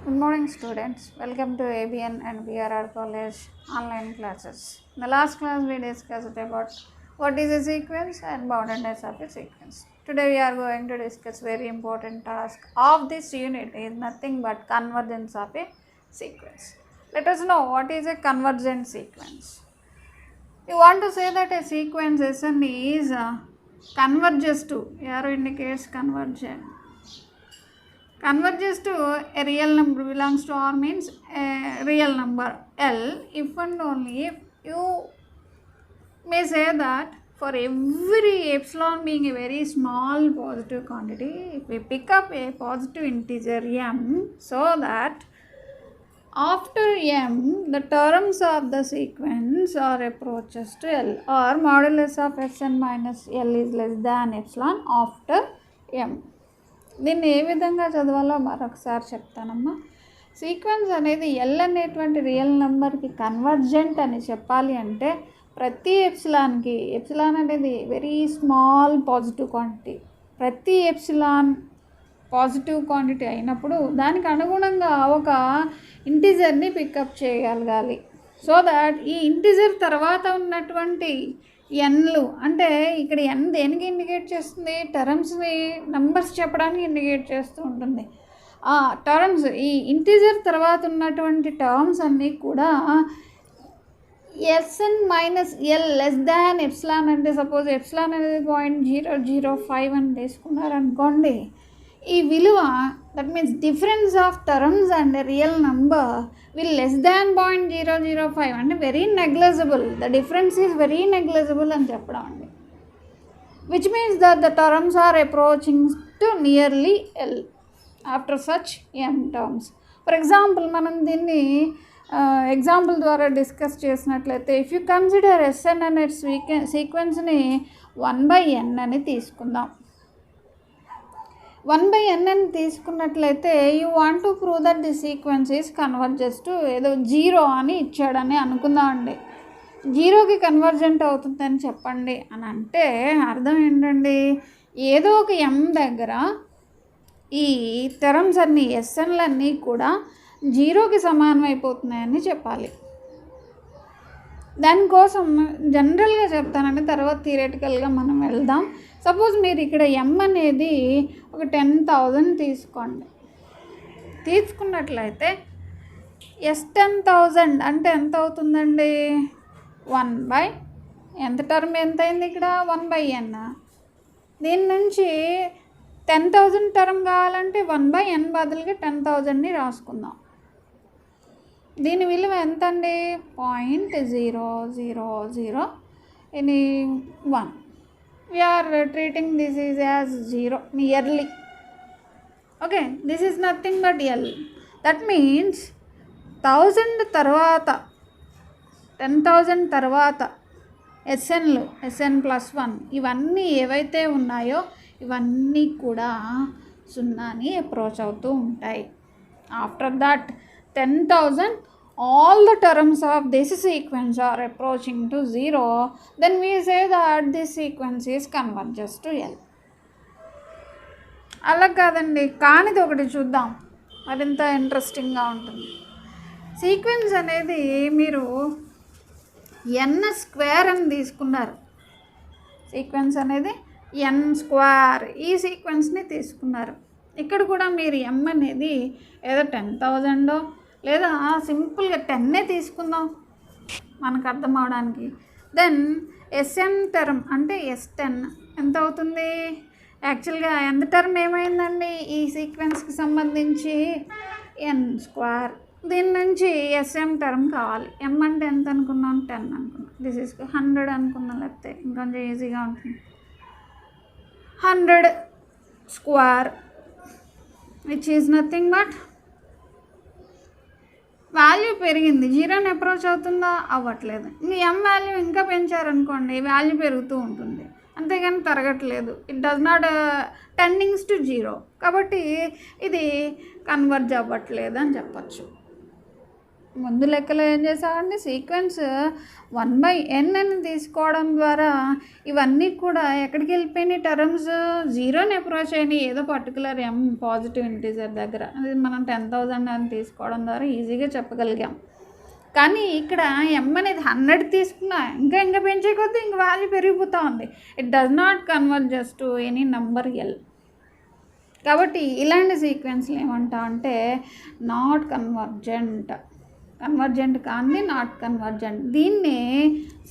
Good morning, students. Welcome to ABN and BRR College online classes. In the last class, we discussed about what is a sequence and boundedness of a sequence. Today, we are going to discuss very important task of this unit is nothing but convergence of a sequence. Let us know what is a convergent sequence. You want to say that a sequence Sn is converges to, arrow indicates convergent. Converges to a real number belongs to R means a real number L if and only if you may say that for every epsilon being a very small positive quantity, if we pick up a positive integer m, so that after m the terms of the sequence are approaches to L or modulus of Sn minus L is less than epsilon after m. దీన్ని ఏ విధంగా చదవాలో మరొకసారి చెప్తానమ్మా. Sequence అనేది L అనేటువంటి real నెంబర్కి convergent అని చెప్పాలి అంటే ప్రతి ఎప్సిలాన్కి, ఎప్సిలాన్ అనేది వెరీ స్మాల్ పాజిటివ్ క్వాంటిటీ, ప్రతి ఎప్సిలాన్ పాజిటివ్ క్వాంటిటీ అయినప్పుడు దానికి అనుగుణంగా ఒక ఇంటిజర్ని పికప్ చేయగలగాలి. సో దాట్ ఈ ఇంటిజర్ తర్వాత ఉన్నటువంటి ఎన్లు అంటే ఇక్కడ ఎన్ దేనికి ఇండికేట్ చేస్తుంది? టర్మ్స్ని నంబర్స్ చెప్పడానికి ఇండికేట్ చేస్తూ ఉంటుంది. ఆ టర్మ్స్ ఈ ఇంటిజర్ తర్వాత ఉన్నటువంటి టర్మ్స్ అన్నీ కూడా Sn minus L less than epsilon అంటే సపోజ్ ఎప్సిలాన్ అనేది 0.005 అని తీసుకున్నారనుకోండి, ఈ విలువ that means difference of terms and real number will less than 0.005 అంటే very negligible, the difference is very negligible అని చెప్పడం అండి. Which means that the terms are approaching to nearly L after such M terms. For example మనం దీన్ని example ద్వారా discuss చేసినట్లయితే if you consider Sn అనే సీక్వెన్స్ని 1/n అని తీసుకుందాం. 1/n అని తీసుకున్నట్లయితే you want to prove that the sequence is converges to ఏదో 0 అని ఇచ్చాడని అనుకుందామండి. 0కి కన్వర్జెంట్ అవుతుందని చెప్పండి అని అంటే అర్థం ఏంటండి? ఏదో ఒక m దగ్గర ఈ టర్మ్స్ అన్నీ ఎస్ఎన్లన్నీ కూడా 0కి సమానం అయిపోతున్నాయని చెప్పాలి. దానికోసం జనరల్గా చెప్తానండి, తర్వాత థియరిటికల్గా మనం వెళ్దాం. సపోజ్ మీరు ఇక్కడ m అనేది ఒక 10,000 తీసుకోండి. తీసుకున్నట్లయితే S10,000 అంటే ఎంత అవుతుందండి? 1/, ఎంత టర్మ్ ఎంత అయింది ఇక్కడ? 1/n. దీని నుంచి 10,000 టర్మ్ కావాలంటే 1/n బదులుగా 10,000ని రాసుకుందాం. దీని విలువ ఎంత అండి? 0.000 we are treating this is as 0 nearly. Okay, this is nothing but L. That means 1000 తర్వాత 10,000 తర్వాత ఎస్ఎన్లు Sn+1 ఇవన్నీ ఏవైతే ఉన్నాయో ఇవన్నీ కూడా సున్నాని అప్రోచ్ అవుతూ ఉంటాయి. After that 10,000 all the terms of this sequence are approaching to 0, then we say that this sequence is converges to L. అలా కాదండి, కానిది ఒకటి చూద్దాం, మరింత ఇంట్రెస్టింగ్గా ఉంటుంది. సీక్వెన్స్ అనేది మీరు n² అని తీసుకున్నారు. సీక్వెన్స్ అనేది n² ఈ సీక్వెన్స్ని తీసుకున్నారు. ఇక్కడ కూడా మీరు m అనేది ఏదో 10,000 లేదా సింపుల్గా 10 తీసుకుందాం మనకు అర్థం అవడానికి. దెన్ Sn టర్మ్ అంటే S10 ఎంత అవుతుంది? యాక్చువల్గా ఎంత టర్మ్ ఏమైందండి ఈ సీక్వెన్స్కి సంబంధించి? n². దీని నుంచి Sm టర్మ్ కావాలి. m అంటే ఎంత అనుకున్నాం? 10 అనుకున్నాం. దిస్ ఇస్ 100 అనుకున్నాం, లేకపోతే ఇంకొంచెం ఈజీగా ఉంటుంది. 100² which is nothing but value పెరిగింది. 0ని అప్రోచ్ అవుతుందా? అవ్వట్లేదు. మీ m వాల్యూ ఇంకా పెంచారనుకోండి వాల్యూ పెరుగుతూ ఉంటుంది, అంతేగాని తరగట్లేదు. It does not tendings to 0. కాబట్టి ఇది కన్వర్జ్ అవ్వట్లేదు అని చెప్పచ్చు. ముందు లెక్కలో ఏం చేసామండి, సీక్వెన్స్ 1/n అని తీసుకోవడం ద్వారా ఇవన్నీ కూడా ఎక్కడికి వెళ్ళిపోయినాయి, టర్మ్స్ జీరోని అప్రోచ్ అయినాయి ఏదో పర్టికులర్ m పాజిటివ్ ఇంటీజర్ దగ్గర. అది మనం 10,000 అని తీసుకోవడం ద్వారా ఈజీగా చెప్పగలిగాం. కానీ ఇక్కడ m అనేది 100 తీసుకున్నా ఇంకా పెంచే కొద్దీ ఇంక వాల్యూ పెరిగిపోతూ ఉంది. It does not converges to any number L. కాబట్టి ఇలాంటి సీక్వెన్స్లు ఏమంటా అంటే నాట్ కన్వర్జెంట్. కన్వర్జెంట్ కానీ నాట్ కన్వర్జెంట్. దీన్ని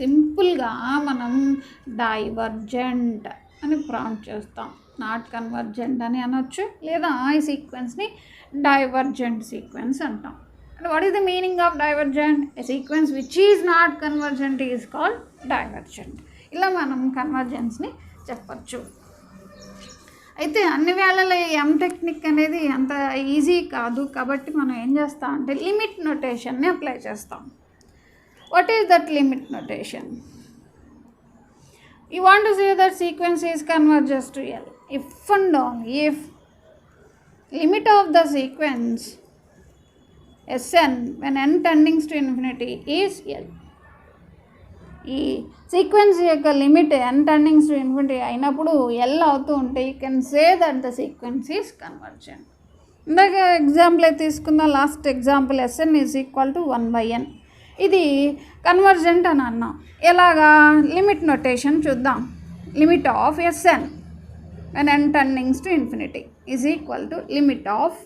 సింపుల్గా మనం డైవర్జెంట్ అని ప్రాంప్ట్ చేస్తాం. నాట్ కన్వర్జెంట్ అని అనొచ్చు, లేదా ఈ సీక్వెన్స్ని డైవర్జెంట్ సీక్వెన్స్ అంటాం. And what is the meaning of divergent? A sequence which is not convergent is called divergent. ఇలా మనం కన్వర్జెన్స్ని చెప్పచ్చు. అయితే అన్ని వేళలో m టెక్నిక్ అనేది అంత ఈజీ కాదు. కాబట్టి మనం ఏం చేస్తాం అంటే లిమిట్ నొటేషన్ని అప్లై చేస్తాం. What is that limit notation? You want to say that sequence is converges to L if and only if limit of the sequence Sn when n tendings to infinity is L. ఈ sequence యొక్క limit n tendings to infinity అయినప్పుడు L అవుతూ ఉంటే you can say that the sequence is convergent. ఇందాక example అయితే తీసుకుందాం, last example Sn is equal to 1/n. ఇది convergent అని అన్నాం. ఎలాగా? లిమిట్ నొటేషన్ చూద్దాం. Limit of Sn when n tendings to infinity is equal to limit of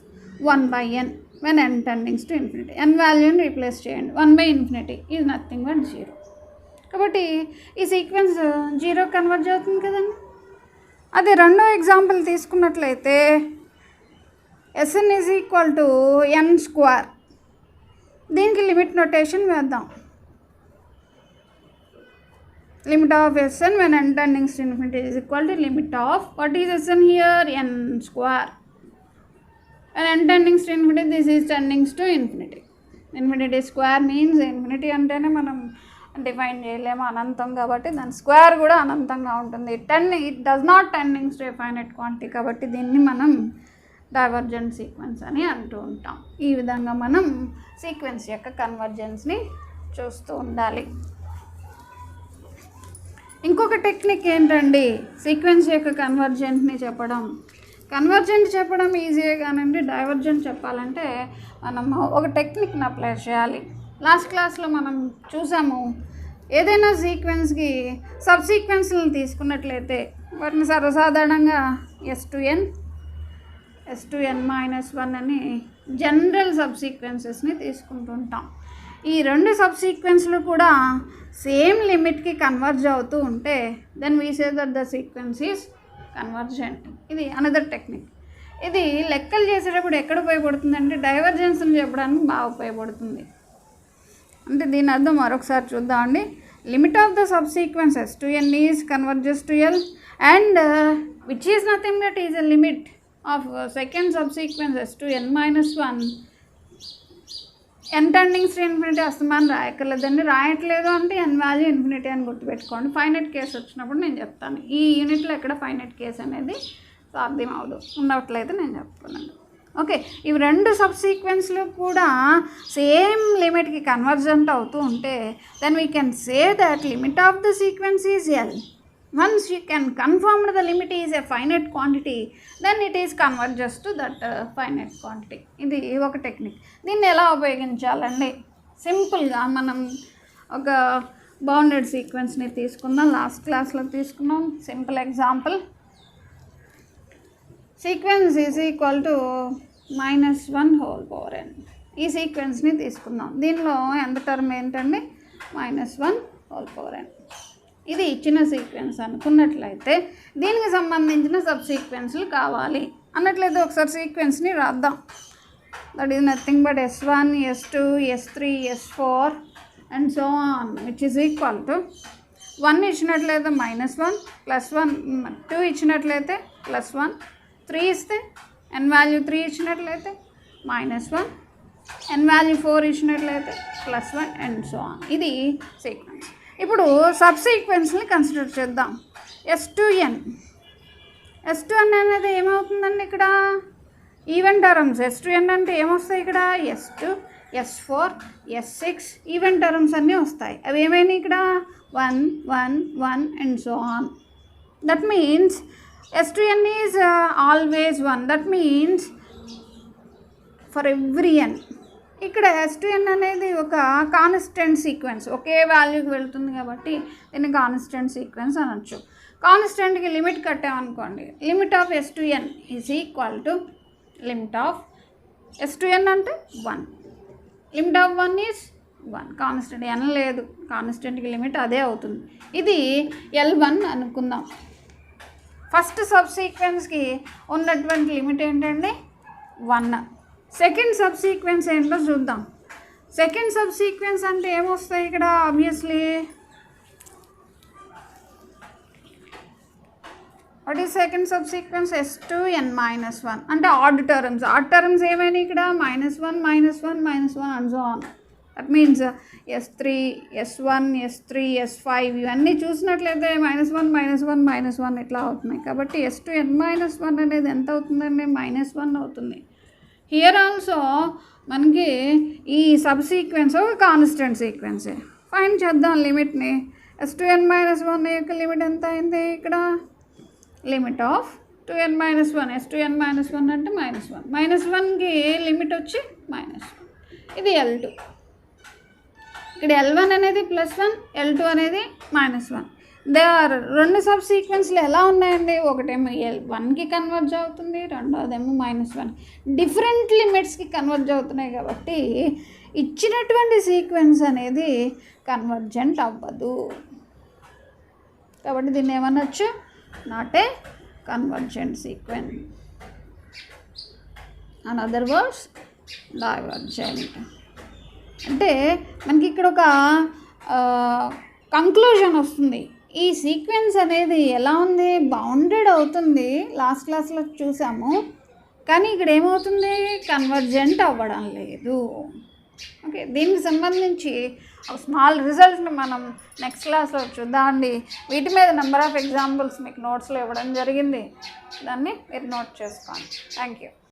1/n when n tendings to infinity. n వాల్యూని replace చేయండి. 1/∞ is nothing but 0. కాబట్టి ఈ sequence 0 converge అవుతుంది కదండి. అదే రెండో ఎగ్జాంపుల్ తీసుకున్నట్లయితే Sn is equal to n². దీనికి లిమిట్ నొటేషన్ వేద్దాం. Limit of Sn when n tendings to infinity is equal to limit of what is Sn here, n². And n tendings to infinity, this is tendings to infinity. Infinity square means infinity అంటేనే మనం define చేయలేము, అనంతం. కాబట్టి దాని square కూడా అనంతంగా ఉంటుంది. It does not tendings to a finite quantity. కాబట్టి దీన్ని మనం డైవర్జెంట్ సీక్వెన్స్ అని అంటూ ఉంటాం. ఈ విధంగా మనం సీక్వెన్స్ యొక్క కన్వర్జెన్స్ని చూస్తూ ఉండాలి. ఇంకొక టెక్నిక్ ఏంటండి సీక్వెన్స్ యొక్క కన్వర్జెంట్ని చెప్పడం. కన్వర్జెంట్ చెప్పడం ఈజీయే కానండి, డైవర్జెంట్ చెప్పాలంటే మనం ఒక టెక్నిక్ని అప్లై చేయాలి. లాస్ట్ క్లాస్లో మనం చూసాము, ఏదైనా సీక్వెన్స్కి సబ్ సీక్వెన్స్లను తీసుకున్నట్లయితే వాటిని సర్వసాధారణంగా S2n -1 అని జనరల్ సబ్ సీక్వెన్సెస్ని తీసుకుంటుంటాం. ఈ రెండు సబ్ సీక్వెన్స్లు కూడా సేమ్ లిమిట్కి కన్వర్జ్ అవుతూ ఉంటే then we say that the sequence is convergent. ఇది అనదర్ టెక్నిక్. ఇది లెక్కలు చేసేటప్పుడు ఎక్కడ ఉపయోగపడుతుంది అంటే డైవర్జెన్స్ని చెప్పడానికి బాగా ఉపయోగపడుతుంది. అంటే దీని అర్థం మరొకసారి చూద్దామండి. Limit of the subsequence S2n is converges to L and which is nothing but is a limit of second subsequence S2n -1. n tendings to infinity అస్తమానం రాయక్కర్లేదండి. రాయట్లేదు అంటే n వాల్యూ ఇన్ఫినిటీ అని గుర్తుపెట్టుకోండి. ఫైనైట్ కేసు వచ్చినప్పుడు నేను చెప్తాను. ఈ యూనిట్లో ఎక్కడ ఫైనైట్ కేసు అనేది సాధ్యం అవదు, ఉన్నట్లయితే నేను చెప్తున్నాను. ఓకే, ఇవి రెండు సబ్ సీక్వెన్స్లు కూడా సేమ్ లిమిట్కి కన్వర్జెంట్ అవుతూ ఉంటే then we can say that limit of the sequence is L. Once you can confirm the limit is a finite quantity, then it is converges to that finite quantity. ఇది ఒక technique. దీన్ని ఎలా ఉపయోగించాలండి? సింపుల్గా మనం ఒక bounded సీక్వెన్స్ని తీసుకుందాం. Last క్లాస్లో తీసుకున్నాం. Simple example, sequence is equal to -1/n. ఈ సీక్వెన్స్ని తీసుకుందాం. దీనిలో ఎంత టర్మ్ ఏంటండి? -1/n. ఇది ఇచ్చిన సీక్వెన్స్ అనుకున్నట్లయితే దీనికి సంబంధించిన సబ్ సీక్వెన్స్లు కావాలి అన్నట్లయితే ఒకసారి సీక్వెన్స్ని రాద్దాం. That is nothing but S1, S2, S3, S4 and so on which is equal to 1 ఇచ్చినట్లయితే -1 +1, 2 ఇచ్చినట్లయితే +1, 3 ఇస్తే n వాల్యూ 3 ఇచ్చినట్లయితే -1, n వాల్యూ 4 ఇచ్చినట్లయితే +1 అండ్ సో ఆన్. ఇది సీక్వెన్స్. ఇప్పుడు సబ్ సీక్వెన్స్ని కన్సిడర్ చేద్దాం. S2n అనేది ఏమవుతుందండి? ఇక్కడ ఈవెన్ టర్మ్స్. S2n అంటే ఏమొస్తాయి? ఇక్కడ S2 S4, S6 even terms అన్నీ వస్తాయి. అవి ఏమైనా ఇక్కడ 1 1 1 and so on. That means S2n is always 1. That means for every n. ఇక్కడ S2n అనేది ఒక కాన్స్టెంట్ సీక్వెన్స్, ఒకే వాల్యూకి వెళ్తుంది కాబట్టి దీన్ని కాన్స్టెంట్ సీక్వెన్స్ అనొచ్చు. కాన్స్టెంట్కి లిమిట్ కట్టామనుకోండి, limit of S2n is equal to limit of S2n అంటే 1, limit of 1 is 1. Constant n లేదు, కాన్స్టెంట్కి లిమిట్ అదే అవుతుంది. ఇది L1 అనుకుందాం. ఫస్ట్ సబ్ సీక్వెన్స్కి ఉన్నటువంటి లిమిట్ ఏంటండి 1. సెకండ్ సబ్ సీక్వెన్స్ ఏంటో చూద్దాం. సెకండ్ సబ్ సీక్వెన్స్ అంటే ఏమొస్తాయి ఇక్కడ? Obviously what is second subsequence? S2n - 1 అంటే ఆడ్ టర్మ్స్. ఆడ్ టర్మ్స్ ఏమైనా ఇక్కడ -1 -1 -1 and so on. That means S3 S1 S3 S5 ఇవన్నీ చూసినట్లయితే -1 -1 -1 ఇట్లా అవుతున్నాయి. కాబట్టి S2n - 1 అనేది ఎంత అవుతుందండి? -1 అవుతుంది. హియర్ ఆల్సో మనకి ఈ సబ్ సీక్వెన్స్ ఒక కాన్స్టెంట్ సీక్వెన్సే. ఫైన్ చేద్దాం లిమిట్ని. S2n - 1 యొక్క లిమిట్ ఎంత అయింది ఇక్కడ? Limit of 2n - 1. S2n - 1 అంటే -1. -1కి లిమిట్ వచ్చి -1. ఇది L2. ఇక్కడ L1 అనేది +1, L2 అనేది -1. దే ఆర్ రెండు సబ్ సీక్వెన్స్లు ఎలా ఉన్నాయండి? ఒకటేమో L1కి కన్వర్జ్ అవుతుంది, రెండోదేమో -1. డిఫరెంట్ లిమిట్స్కి కన్వర్జ్ అవుతున్నాయి కాబట్టి ఇచ్చినటువంటి సీక్వెన్స్ అనేది కన్వర్జెంట్ అవ్వదు. కాబట్టి దీన్ని ఏమనొచ్చు? Not a convergent sequence. In other words divergent. అంటే మనకి ఇక్కడ ఒక కంక్లూజన్ వస్తుంది. ఈ సీక్వెన్స్ అనేది ఎలా ఉంది? బౌండెడ్ అవుతుంది, లాస్ట్ క్లాస్లో చూసాము. కానీ ఇక్కడ ఏమవుతుంది? కన్వర్జెంట్ అవ్వడం లేదు. ఓకే, దీనికి సంబంధించి ఒక స్మాల్ రిజల్ట్ని మనం నెక్స్ట్ క్లాస్లో చూద్దామండి. వీటి మీద నెంబర్ ఆఫ్ ఎగ్జాంపుల్స్ మీకు నోట్స్లో ఇవ్వడం జరిగింది, దాన్ని మీరు నోట్ చేసుకోండి. Thank you.